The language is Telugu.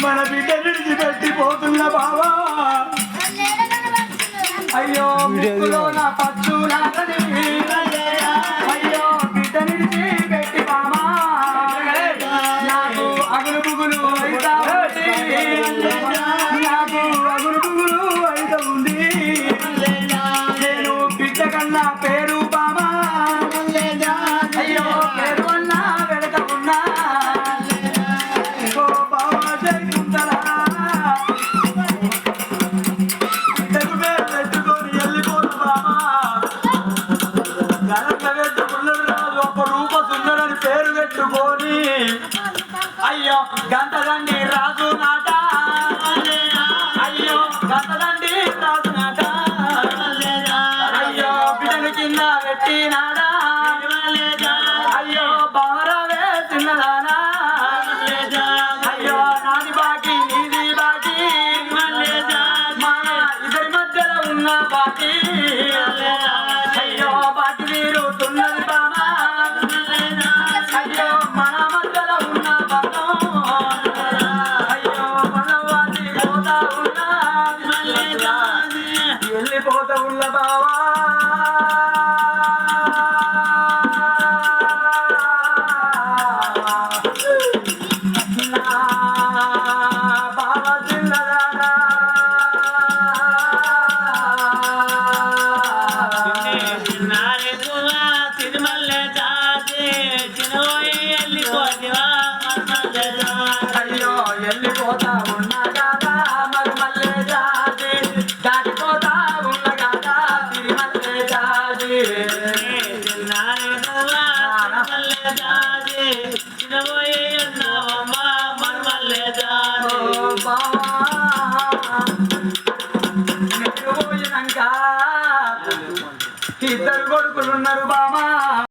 మన బిడ్డ విడిచిపెట్టిపోతున్న బావా అయ్యో ముక్కులో నా పచ్చు అయ్యో బిడ్డ విడిచిపెట్టి బామా నాకు అగులు బుగులు అయితా నాకు అగులు బుగులు అయితా ఉంది నేను బిడ్డ కన్నా పేరు బామా అయ్యో పేరు అన్నా వెళత ఉన్నా ఓ బావా జైకుంటలా బిడ్డకు పేరు పెట్టుకొని వెళ్ళిపోను బామా గరంత పెట్టుకున్నది రాదు ఒక రూప సుందరని పేరు పెట్టుకొని అయ్యో గంటదండి రాజు నాట అయ్యో గంటదండి రాజు నాట అయ్యో బిడ్డని కింద పెట్టినాడా అయ్యో బావరావే చిన్నదానా అయ్యో నాది బాకి నీది బాకి మా ఇద్దరి మధ్యలో ఉన్న బాకి అయ్యో బాకి తీరుతున్నది బామా అయ్యో మన మధ్యలో ఉన్న బంధం అయ్యో మనవాది పోతా ఉన్నా వెళ్ళిపోతా ఉన్న బావా అయ్యో వెళ్ళిపోతా ఉన్నా కాదా మరి మల్లె జాతి దాటిపోతా ఉన్న కాదా తిరిమల్లె జాతి పోయినాక ఇద్దరు కొడుకులున్నారు బామా